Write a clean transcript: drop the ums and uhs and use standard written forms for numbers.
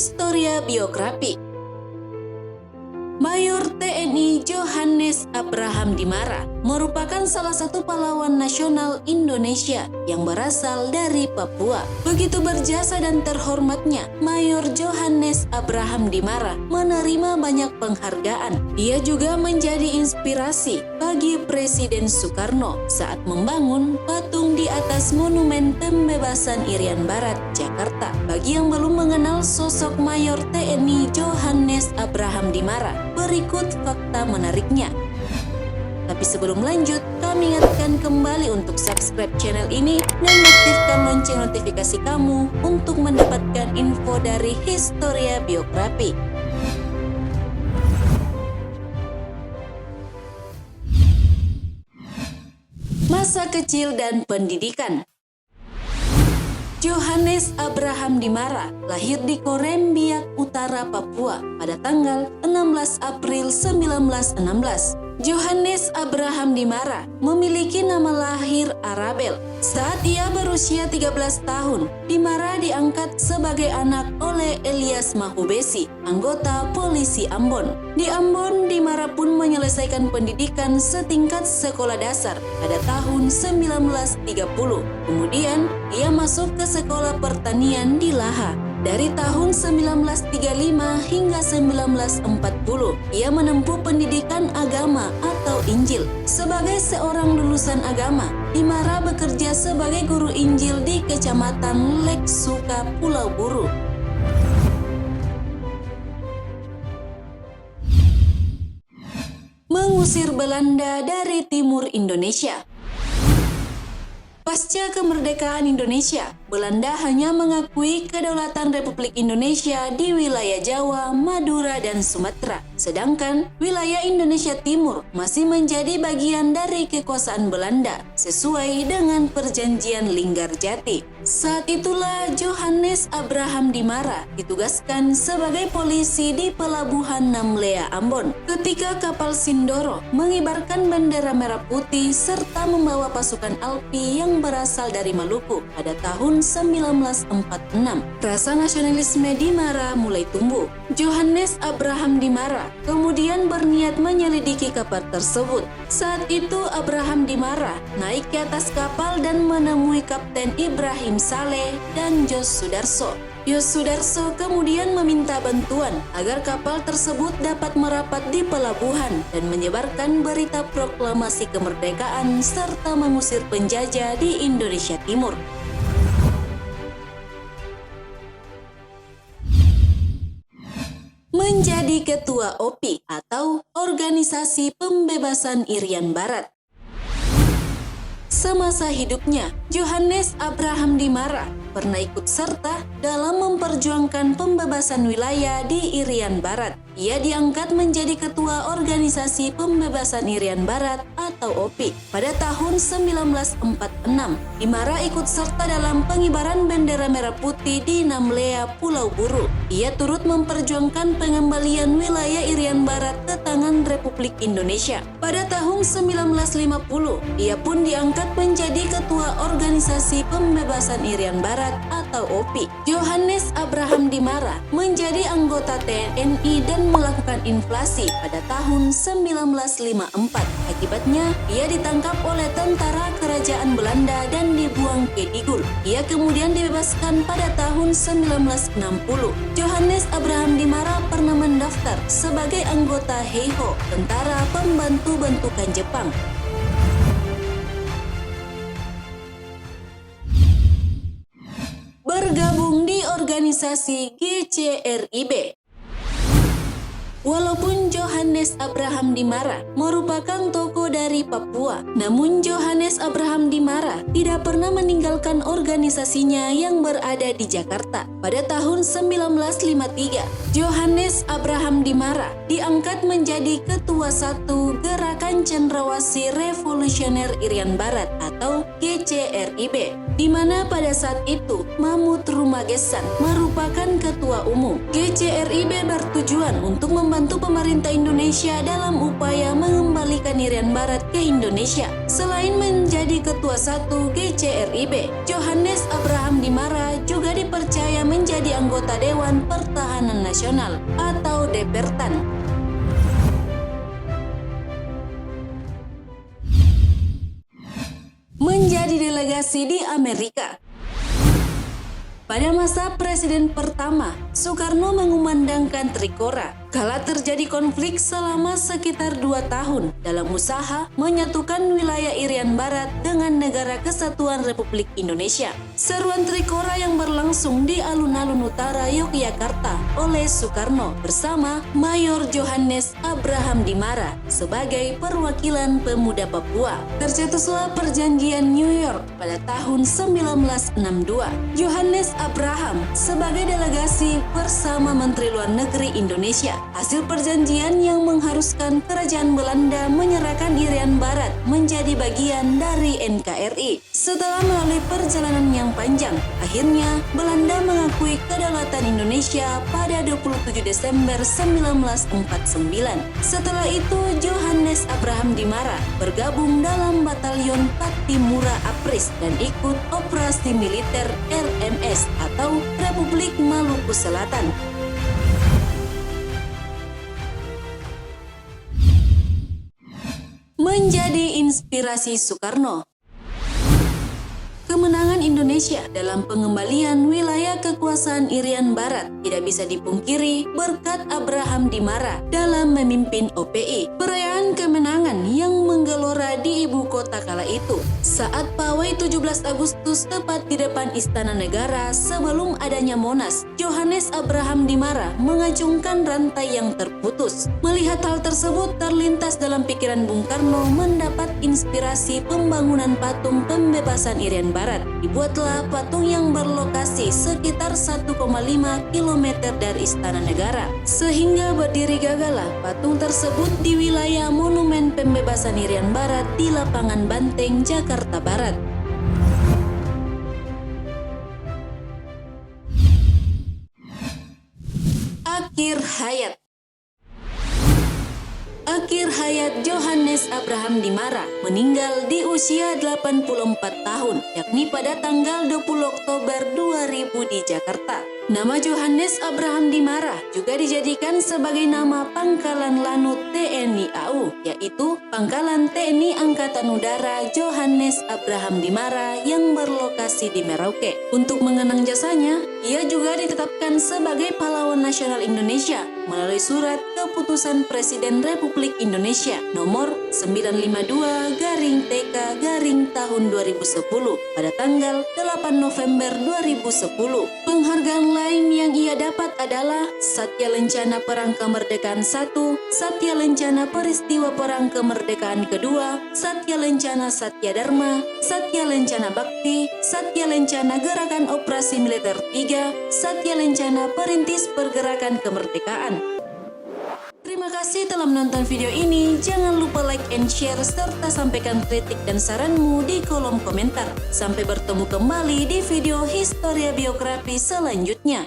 Historia Biografi. Mayor TNI Johannes Abraham Dimara merupakan salah satu pahlawan nasional Indonesia yang berasal dari Papua. Begitu berjasa dan terhormatnya, Mayor Johannes Abraham Dimara menerima banyak penghargaan. Dia juga menjadi inspirasi bagi Presiden Soekarno saat membangun patung di atas Monumen Pembebasan Irian Barat, Jakarta. Bagi yang belum mengenal sosok Mayor TNI Johannes Abraham Dimara, berikut fakta menariknya. Tapi sebelum lanjut, kami ingatkan kembali untuk subscribe channel ini dan aktifkan lonceng notifikasi kamu untuk mendapatkan info dari Historia Biografi. Masa kecil dan pendidikan. Johannes Abraham Dimara lahir di Korem Biak Utara, Papua pada tanggal 16 April 1916. Johannes Abraham Dimara memiliki nama lahir Arabel. Saat ia berusia 13 tahun, Dimara diangkat sebagai anak oleh Elias Mahubesi, anggota polisi Ambon. Di Ambon, Dimara pun menyelesaikan pendidikan setingkat sekolah dasar pada tahun 1930. Kemudian, ia masuk ke sekolah pertanian di Laha. Dari tahun 1935 hingga 1940, ia menempuh pendidikan agama atau Injil. Sebagai seorang lulusan agama, Dimara bekerja sebagai guru Injil di Kecamatan Lek Suka, Pulau Buru. Mengusir Belanda dari timur Indonesia. Pasca kemerdekaan Indonesia, Belanda hanya mengakui kedaulatan Republik Indonesia di wilayah Jawa, Madura, dan Sumatera. Sedangkan wilayah Indonesia Timur masih menjadi bagian dari kekuasaan Belanda sesuai dengan Perjanjian Linggarjati. Saat itulah Johannes Abraham Dimara ditugaskan sebagai polisi di Pelabuhan Namlea, Ambon. Ketika kapal Sindoro mengibarkan bendera merah putih serta membawa pasukan Alpi yang berasal dari Maluku pada tahun 1946, rasa nasionalisme Dimara mulai tumbuh. Johannes Abraham Dimara kemudian berniat menyelidiki kapal tersebut. Saat itu Abraham Dimara naik ke atas kapal dan menemui Kapten Ibrahim Saleh dan Jos Sudarso. Jos Sudarso kemudian meminta bantuan agar kapal tersebut dapat merapat di pelabuhan dan menyebarkan berita proklamasi kemerdekaan serta mengusir penjajah di Indonesia Timur. Menjadi Ketua OPI atau Organisasi Pembebasan Irian Barat. Semasa hidupnya, Johannes Abraham Dimara pernah ikut serta dalam memperjuangkan pembebasan wilayah di Irian Barat. Ia diangkat menjadi Ketua Organisasi Pembebasan Irian Barat atau OPI. Pada tahun 1946, Dimara ikut serta dalam pengibaran bendera merah putih di Namlea, Pulau Buru. Ia turut memperjuangkan pengembalian wilayah Irian Barat ke tangan Republik Indonesia. Pada tahun 1950, ia pun diangkat menjadi Ketua Organisasi Pembebasan Irian Barat atau OPI. Johannes Abraham Dimara menjadi anggota TNI dan melakukan inflasi pada tahun 1954. Akibatnya, ia ditangkap oleh tentara kerajaan Belanda dan dibuang ke Digul. Ia kemudian dibebaskan pada tahun 1960. Johannes Abraham Dimara pernah mendaftar sebagai anggota Heiho, tentara pembantu bentukan Jepang. Bergabung di organisasi GCRIB. Walaupun Johannes Abraham Dimara merupakan tokoh dari Papua, namun Johannes Abraham Dimara tidak pernah meninggalkan organisasinya yang berada di Jakarta. Pada tahun 1953, Johannes Abraham Dimara diangkat menjadi Ketua 1 Gerakan Cendrawasih Revolusioner Irian Barat atau GCRIB. di mana pada saat itu Mahmud Rumagesan merupakan ketua umum. GCRIB bertujuan untuk membantu pemerintah Indonesia dalam upaya mengembalikan Irian Barat ke Indonesia. Selain menjadi ketua 1 GCRIB, Johannes Abraham Dimara juga dipercaya menjadi anggota Dewan Pertahanan Nasional atau Depertan. Menjadi delegasi di Amerika. Pada masa Presiden pertama, Soekarno mengumandangkan Trikora kala terjadi konflik selama sekitar 2 tahun dalam usaha menyatukan wilayah Irian Barat dengan Negara Kesatuan Republik Indonesia. Seruan Trikora yang berlangsung di alun-alun utara Yogyakarta oleh Soekarno bersama Mayor Johannes Abraham Dimara sebagai perwakilan pemuda Papua. Tercetuslah perjanjian New York pada tahun 1962. Johannes Abraham sebagai delegasi bersama Menteri Luar Negeri Indonesia. Hasil perjanjian yang mengharuskan kerajaan Belanda menyerahkan Irian Barat menjadi bagian dari NKRI. Setelah melalui perjalanan yang panjang, akhirnya Belanda mengakui kedaulatan Indonesia pada 27 Desember 1949. Setelah itu, Johannes Abraham Dimara bergabung dalam Batalion Patimura Apris dan ikut operasi militer RMS atau Republik Maluku Selatan. Menjadi inspirasi Soekarno. Kemenangan Indonesia dalam pengembalian wilayah kekuasaan Irian Barat tidak bisa dipungkiri berkat Abraham Dimara dalam memimpin OPI. Perayaan kemenangan yang menggelora di ibu kota kala itu saat pawai 17 Agustus tepat di depan Istana Negara sebelum adanya Monas, Johannes Abraham Dimara mengacungkan rantai yang terputus. Melihat hal tersebut terlintas dalam pikiran Bung Karno mendapat inspirasi pembangunan patung pembebasan Irian Barat. Dibuatlah patung yang berlokasi sekitar 1,5 km dari Istana Negara. Sehingga berdiri gagahlah patung tersebut di wilayah Monumen Pembebasan Irian Barat di Lapangan Banteng, Jakarta Barat. Akhir hayat. Akhir hayat Johannes Abraham Dimara meninggal di usia 84 tahun, yakni pada tanggal 20 Oktober 2000 di Jakarta. Nama Johannes Abraham Dimara juga dijadikan sebagai nama Pangkalan Lanut TNI AU, yaitu Pangkalan TNI Angkatan Udara Johannes Abraham Dimara yang berlokasi di Merauke. Untuk mengenang jasanya, ia juga ditetapkan sebagai pahlawan nasional Indonesia melalui surat keputusan Presiden Republik Indonesia nomor 952/TK/ tahun 2010 pada tanggal 8 November 2010. Penghargaan lain yang ia dapat adalah Satya Lencana Perang Kemerdekaan I, Satya Lencana Peristiwa Perang Kemerdekaan II, Satya Lencana Satya Dharma, Satya Lencana Bakti, Satya Lencana Gerakan Operasi Militer 3, Satya Lencana Perintis Pergerakan Kemerdekaan. Terima kasih telah menonton video ini. Jangan lupa like and share serta sampaikan kritik dan saranmu di kolom komentar. Sampai bertemu kembali di video Historia Biografi selanjutnya.